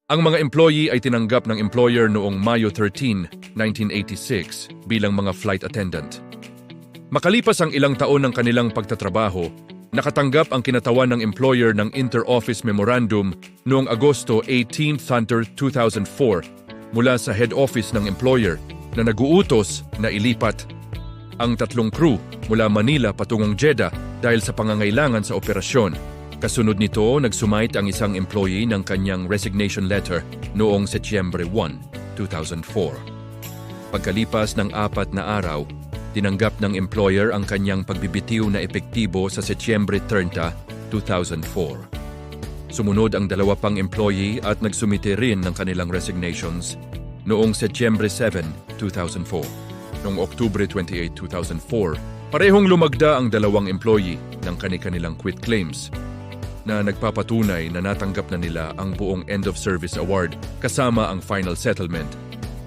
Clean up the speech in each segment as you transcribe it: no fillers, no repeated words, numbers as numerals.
Ang mga employee ay tinanggap ng employer noong Mayo 13, 1986 bilang mga flight attendant. Makalipas ang ilang taon ng kanilang pagtatrabaho, nakatanggap ang kinatawan ng employer ng Inter-Office Memorandum noong Agosto 18, 2004 mula sa head office ng employer na naguutos na ilipat ang 3 crew mula Manila patungong Jeddah dahil sa pangangailangan sa operasyon. Kasunod nito, nagsumite ang isang employee ng kanyang resignation letter noong Setyembre 1, 2004. Pagkalipas ng 4 na araw, tinanggap ng employer ang kanyang pagbibitiw na epektibo sa Setyembre 30, 2004. Sumunod ang 2 pang employee at nagsumite rin ng kanilang resignations noong Setyembre 7, 2004. Noong Oktubre 28, 2004, parehong lumagda ang 2 employee ng kani-kanilang quit claims na nagpapatunay na natanggap na nila ang buong End of Service Award kasama ang final settlement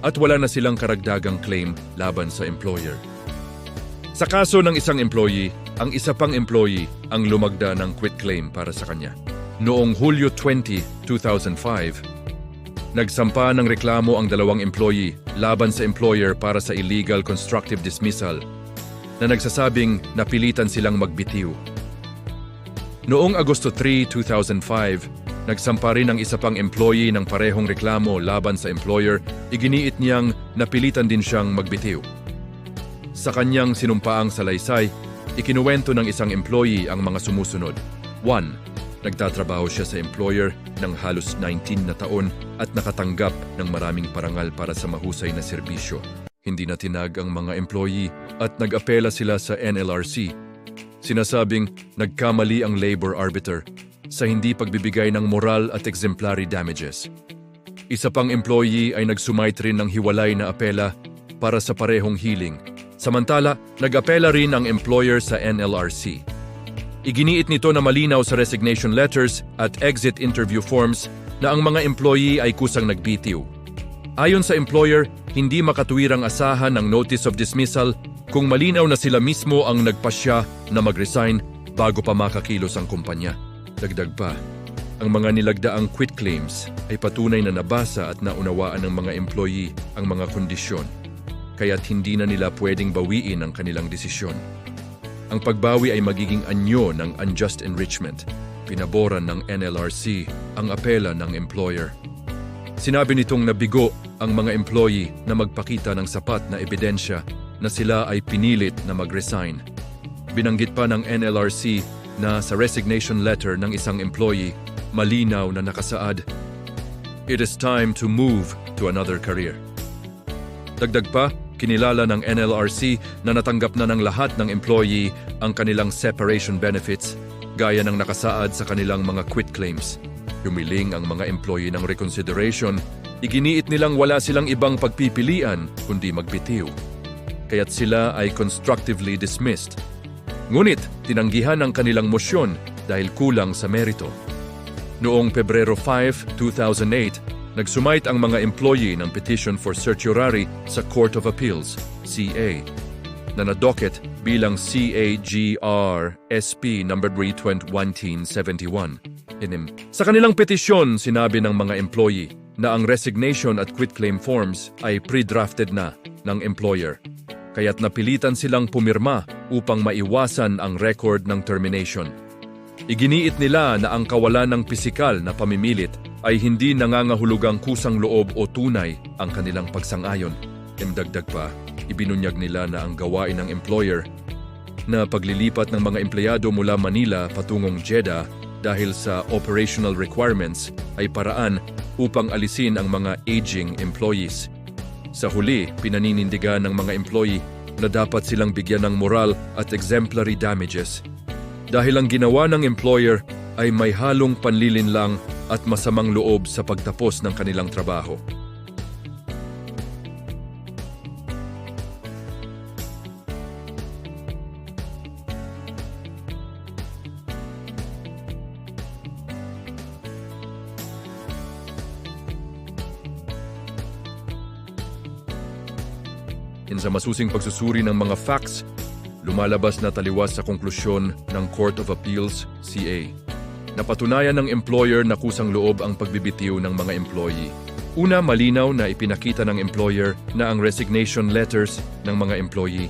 at wala na silang karagdagang claim laban sa employer. Sa kaso ng isang employee, ang isa pang employee ang lumagda ng quit claim para sa kanya. Noong Hulyo 20, 2005, nagsampa ng reklamo ang 2 employee laban sa employer para sa illegal constructive dismissal na nagsasabing napilitan silang magbitiw. Noong Agosto 3, 2005, nagsampa rin ang isa pang employee ng parehong reklamo laban sa employer, iginiit niyang napilitan din siyang magbitiw. Sa kanyang sinumpaang salaysay, ikinuwento ng isang employee ang mga sumusunod. 1. Nagtatrabaho siya sa employer ng halos 19 na taon at nakatanggap ng maraming parangal para sa mahusay na serbisyo. Hindi na tinag ang mga employee at nag-apela sila sa NLRC. Sinasabing nagkamali ang labor arbiter sa hindi pagbibigay ng moral at exemplary damages. Isa pang employee ay nagsumite rin ng hiwalay na apela para sa parehong hiling. Samantala, nag-apela rin ang employer sa NLRC. Iginiit nito na malinaw sa resignation letters at exit interview forms na ang mga employee ay kusang nagbitiw. Ayon sa employer, hindi makatuwirang asahan ang notice of dismissal kung malinaw na sila mismo ang nagpasya na mag-resign bago pa makakilos ang kumpanya. Dagdag pa, ang mga nilagdaang quit claims ay patunay na nabasa at naunawaan ng mga employee ang mga kondisyon, kaya't hindi na nila pwedeng bawiin ang kanilang desisyon. Ang pagbawi ay magiging anyo ng unjust enrichment. Pinaboran ng NLRC ang apela ng employer. Sinabi nitong nabigo ang mga employee na magpakita ng sapat na ebidensya na sila ay pinilit na mag-resign. Binanggit pa ng NLRC na sa resignation letter ng isang employee, malinaw na nakasaad, "It is time to move to another career." Dagdag pa, kinilala ng NLRC na natanggap na ng lahat ng employee ang kanilang separation benefits gaya ng nakasaad sa kanilang mga quit claims. Humiling ang mga employee ng reconsideration, iginiit nilang wala silang ibang pagpipilian kundi magbitiw. Kaya't sila ay constructively dismissed. Ngunit tinanggihan ang kanilang mosyon dahil kulang sa merito. Noong Pebrero 5, 2008, nagsumite ang mga employee ng petition for certiorari sa Court of Appeals, CA, na nadocket bilang CAGR SP No. 3/1971. Sa kanilang petisyon, sinabi ng mga employee na ang resignation at quit claim forms ay pre-drafted na ng employer, kaya't napilitan silang pumirma upang maiwasan ang record ng termination. Iginiit nila na ang kawalan ng pisikal na pamimilit ay hindi nangangahulugang kusang loob o tunay ang kanilang pagsang-ayon. Dagdag pa, ibinunyag nila na ang gawain ng employer na paglilipat ng mga empleyado mula Manila patungong Jeddah dahil sa operational requirements ay paraan upang alisin ang mga aging employees. Sa huli, pinaninindigan ng mga employee na dapat silang bigyan ng moral at exemplary damages dahil ang ginawa ng employer ay may halong panlilinlang at masamang loob sa pagtapos ng kanilang trabaho. Sa masusing pagsusuri ng mga facts, lumalabas na taliwas sa konklusyon ng Court of Appeals, CA, Napatunayan ng employer na kusang loob ang pagbibitiw ng mga employee. Una, malinaw na ipinakita ng employer na ang resignation letters ng mga employee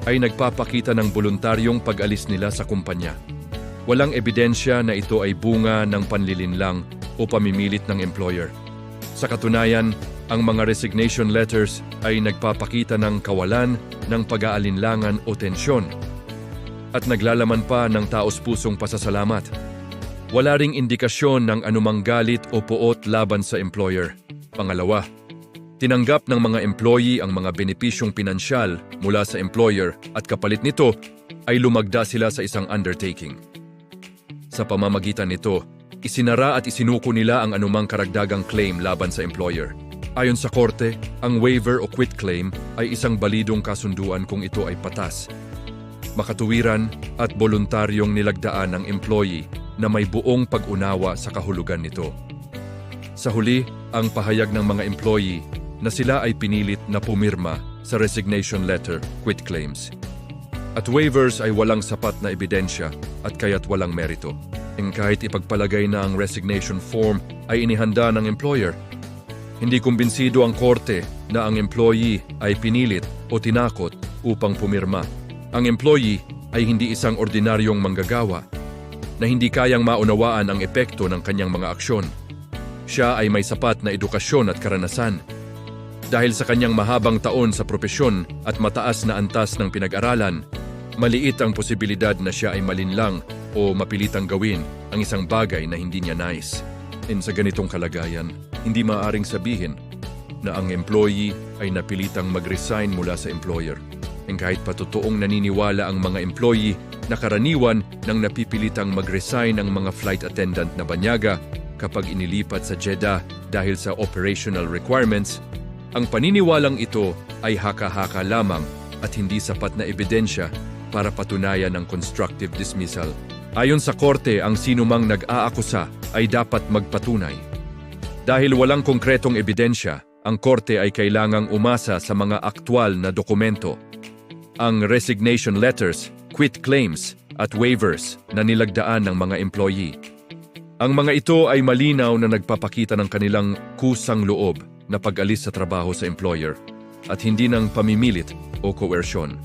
ay nagpapakita ng voluntaryong pag-alis nila sa kumpanya. Walang ebidensya na ito ay bunga ng panlilinlang o pamimilit ng employer. Sa katunayan, ang mga resignation letters ay nagpapakita ng kawalan ng pag-aalinlangan o tensyon at naglalaman pa ng taos-pusong pasasalamat. Wala ring indikasyon ng anumang galit o puot laban sa employer. Pangalawa, tinanggap ng mga employee ang mga benepisyong pinansyal mula sa employer at kapalit nito ay lumagda sila sa isang undertaking. Sa pamamagitan nito, isinara at isinuko nila ang anumang karagdagang claim laban sa employer. Ayon sa korte, ang waiver o quit claim ay isang balidong kasunduan kung ito ay patas, makatuwiran at voluntaryong nilagdaan ng employee na may buong pag-unawa sa kahulugan nito. Sa huli, ang pahayag ng mga employee na sila ay pinilit na pumirma sa resignation letter, quit claims. At waivers ay walang sapat na ebidensya at kaya't walang merito. Kahit ipagpalagay na ang resignation form ay inihanda ng employer, hindi kumbinsido ang korte na ang employee ay pinilit o tinakot upang pumirma. Ang employee ay hindi isang ordinaryong manggagawa na hindi kayang maunawaan ang epekto ng kanyang mga aksyon. Siya ay may sapat na edukasyon at karanasan. Dahil sa kanyang mahabang taon sa propesyon at mataas na antas ng pinag-aralan, maliit ang posibilidad na siya ay malinlang o mapilitang gawin ang isang bagay na hindi niya nais. Sa ganitong kalagayan, hindi maaaring sabihin na ang employee ay napilitang mag-resign mula sa employer. Kahit patotoong naniniwala ang mga employee na karaniwan nang napipilitang mag-resign ang mga flight attendant na banyaga kapag inilipat sa Jeddah dahil sa operational requirements, ang paniniwalang ito ay haka-haka lamang at hindi sapat na ebidensya para patunayan ang constructive dismissal. Ayon sa korte, ang sinumang nag-aakusa ay dapat magpatunay. Dahil walang konkretong ebidensya, ang korte ay kailangang umasa sa mga aktwal na dokumento. Ang resignation letters, quit claims at waivers na nilagdaan ng mga employee. Ang mga ito ay malinaw na nagpapakita ng kanilang kusang loob na pag-alis sa trabaho sa employer at hindi ng pamimilit o coercion.